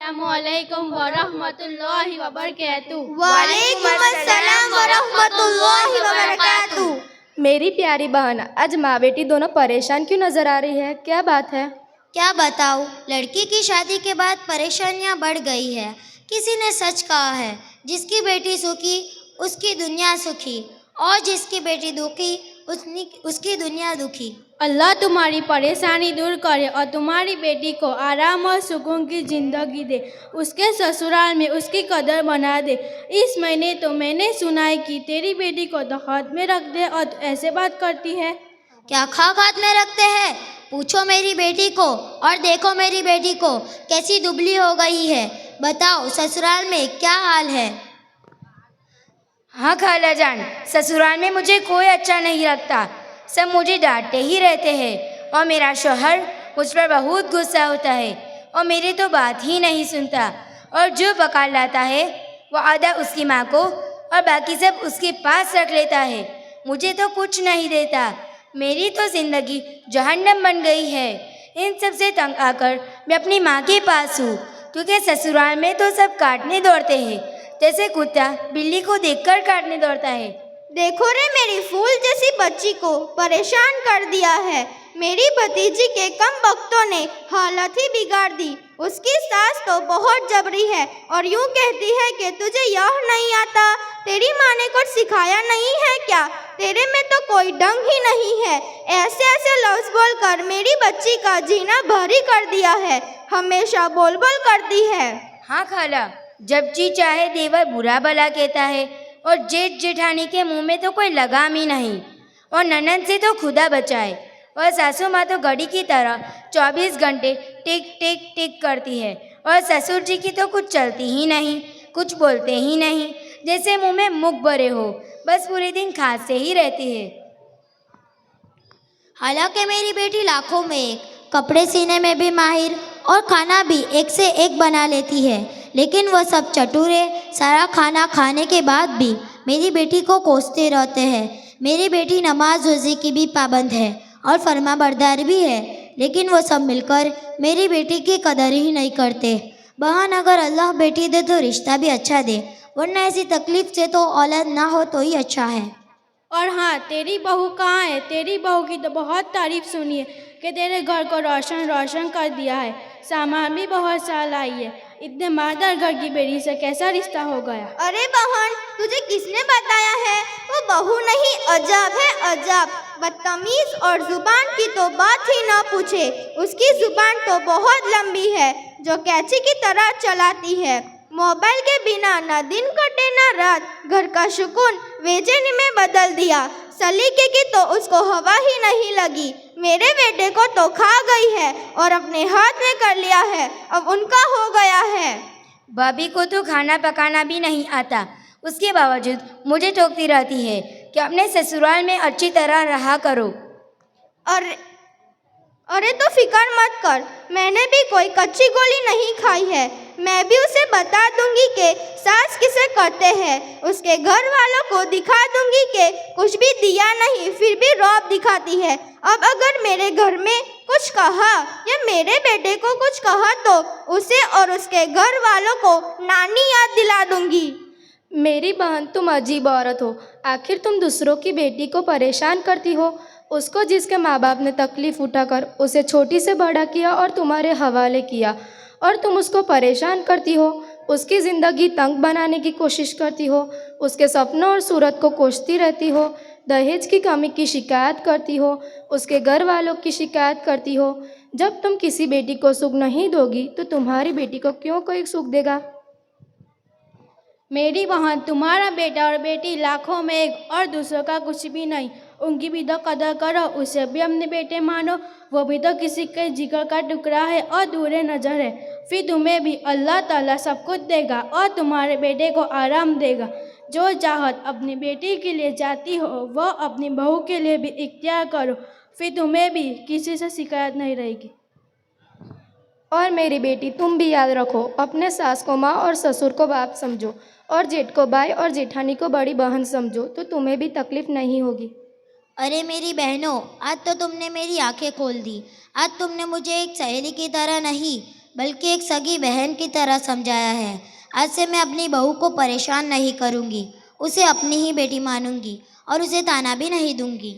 अस्सलामुअलैकुम वरहमतुल्लाहि वबरकातुहू। वालेकुमुस्सलाम वरहमतुल्लाहि वबरकातुहू। मेरी प्यारी बहन, आज माँ बेटी दोनों परेशान क्यों नजर आ रही है? क्या बात है? क्या बताऊँ, लड़की की शादी के बाद परेशानियां बढ़ गई है। किसी ने सच कहा है, जिसकी बेटी सुखी उसकी दुनिया सुखी, और जिसकी बेटी दुखी उसकी दुनिया दुखी। अल्लाह तुम्हारी परेशानी दूर करे और तुम्हारी बेटी को आराम और सुकून की ज़िंदगी दे, उसके ससुराल में उसकी कदर बना दे। इस महीने तो मैंने सुना है कि तेरी बेटी को तो हाथ में रख दे और तू ऐसे बात करती है। क्या खाक हाथ में रखते हैं? पूछो मेरी बेटी को और देखो मेरी बेटी को कैसी दुबली हो गई है। बताओ ससुराल में क्या हाल है? हाँ खाला जान, ससुराल में मुझे कोई अच्छा नहीं लगता। सब मुझे डांटते ही रहते हैं और मेरा शौहर मुझ पर बहुत गुस्सा होता है और मेरी तो बात ही नहीं सुनता, और जो पका लाता है वो आधा उसकी माँ को और बाकी सब उसके पास रख लेता है। मुझे तो कुछ नहीं देता। मेरी तो ज़िंदगी जहन्नम बन गई है। इन सब से तंग आकर मैं अपनी माँ के पास हूँ, क्योंकि ससुराल में तो सब काटने दौड़ते हैं, जैसे कुत्ता बिल्ली को देखकर काटने दौड़ता है। देखो रे, मेरी फूल जैसी बच्ची को परेशान कर दिया है। मेरी भतीजी के कम वक्तों ने हालत ही बिगाड़ दी। उसकी सास तो बहुत जबरी है और यूं कहती है कि तुझे यह नहीं आता, तेरी माँ ने कुछ सिखाया नहीं है क्या? तेरे में तो कोई ढंग ही नहीं है। ऐसे ऐसे लफ्ज़ बोलकर मेरी बच्ची का जीना भारी कर दिया है। हमेशा बोल बोल करती है। हाँ खाला, जब जी चाहे देवर बुरा भला कहता है, और जेठ जेठानी के मुंह में तो कोई लगाम ही नहीं, और ननद से तो खुदा बचाए, और सासू माँ तो घड़ी की तरह 24 घंटे टिक टिक टिक करती है, और ससुर जी की तो कुछ चलती ही नहीं, कुछ बोलते ही नहीं, जैसे मुंह में मुख भरे हो, बस पूरे दिन खांसते ही रहती है। हालांकि मेरी बेटी लाखों में एक, कपड़े सीने में भी माहिर और खाना भी एक से एक बना लेती है, लेकिन वह सब चटूरे सारा खाना खाने के बाद भी मेरी बेटी को कोसते रहते हैं। मेरी बेटी नमाज रोज़े की भी पाबंद है और फर्माबरदार भी है, लेकिन वो सब मिलकर मेरी बेटी की कदर ही नहीं करते। बहन, अगर अल्लाह बेटी दे तो रिश्ता भी अच्छा दे, वरना ऐसी तकलीफ से तो औलाद ना हो तो ही अच्छा है। और हाँ, तेरी बहू कहाँ है? तेरी बहू की तो बहुत तारीफ सुनी है कि तेरे घर को रोशन रोशन कर दिया है, सामान भी बहुत साल आई है। इतने मालदार घर की बेटी से कैसा रिश्ता हो गया? अरे बहन, तुझे किसने बताया है? वो बहू नहीं, अजब है अजब। बदतमीज, और जुबान की तो बात ही ना पूछे। उसकी जुबान तो बहुत लंबी है, जो कैंची की तरह चलाती है। मोबाइल के बिना ना दिन कटे ना रात। घर का सुकून बेचैनी में बदल दिया। सलीके की तो उसको हवा ही नहीं लगी। मेरे बेटे को तो खा गई है और अपने हाथ में कर लिया है, अब उनका हो गया है। भाभी को तो खाना पकाना भी नहीं आता, उसके बावजूद मुझे टोकती रहती है कि अपने ससुराल में अच्छी तरह रहा करो। अरे तो फिक्र मत कर, मैंने भी कोई कच्ची गोली नहीं खाई है। मैं भी उसे बता दूंगी कि सास किसे कहते हैं। उसके घर वालों को दिखा दूंगी कि कुछ भी दिया नहीं फिर भी रौब दिखाती है। अब अगर मेरे घर में कुछ कहा या मेरे बेटे को कुछ कहा तो उसे और उसके घर वालों को नानी याद दिला दूंगी। मेरी बहन, तुम अजीब औरत हो। आखिर तुम दूसरों की बेटी को परेशान करती हो। उसको जिसके माँ बाप ने तकलीफ़ उठाकर उसे छोटी से बड़ा किया और तुम्हारे हवाले किया, और तुम उसको परेशान करती हो। उसकी ज़िंदगी तंग बनाने की कोशिश करती हो। उसके सपनों और सूरत को कोसती रहती हो। दहेज की कमी की शिकायत करती हो। उसके घर वालों की शिकायत करती हो। जब तुम किसी बेटी को सुख नहीं दोगी तो तुम्हारी बेटी को क्यों कोई सुख देगा? मेरी बहन, तुम्हारा बेटा और बेटी लाखों में एक और दूसरों का कुछ भी नहीं। उनकी भी तो कदर करो, उसे भी अपने बेटे मानो। वो भी तो किसी के जिगर का टुकड़ा है और दूरे नज़र है। फिर तुम्हें भी अल्लाह ताला सब कुछ देगा और तुम्हारे बेटे को आराम देगा। जो चाहत अपनी बेटी के लिए चाहती हो वो अपनी बहू के लिए भी इख्तियार करो, फिर तुम्हें भी किसी से शिकायत नहीं रहेगी। और मेरी बेटी, तुम भी याद रखो, अपने सास को माँ और ससुर को बाप समझो, और जेठ को भाई और जेठानी को बड़ी बहन समझो, तो तुम्हें भी तकलीफ नहीं होगी। अरे मेरी बहनों, आज तो तुमने मेरी आंखें खोल दी। आज तुमने मुझे एक सहेली की तरह नहीं बल्कि एक सगी बहन की तरह समझाया है। आज से मैं अपनी बहू को परेशान नहीं करूँगी, उसे अपनी ही बेटी मानूंगी और उसे ताना भी नहीं दूंगी।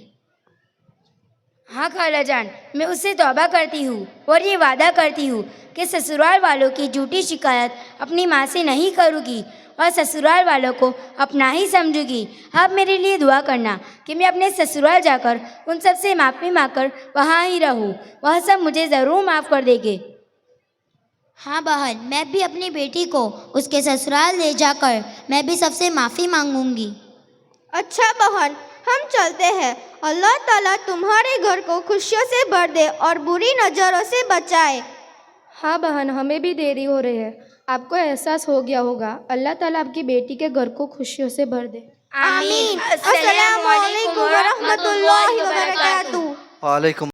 हाँ खाला जान, मैं उससे तौबा करती हूँ और ये वादा करती हूँ कि ससुराल वालों की झूठी शिकायत अपनी माँ से नहीं करूँगी और ससुराल वालों को अपना ही समझूंगी। आप मेरे लिए दुआ करना कि मैं अपने ससुराल जाकर उन सब से माफ़ी मांगकर वहाँ ही रहूँ। वह सब मुझे ज़रूर माफ़ कर देंगे। हाँ बहन, मैं भी अपनी बेटी को उसके ससुराल ले जाकर मैं भी सबसे माफ़ी मांगूंगी। अच्छा बहन, हम चलते हैं। अल्लाह ताला तुम्हारे घर को खुशियों से भर दे और बुरी नज़रों से बचाए। हाँ बहन, हमें भी देरी हो रही है। आपको एहसास हो गया होगा। अल्लाह ताला आपकी बेटी के घर को खुशियों से भर दे। आमीन। अस्सलामु अलैकुम व रहमतुल्लाहि व बरकातुहू। वालेकुम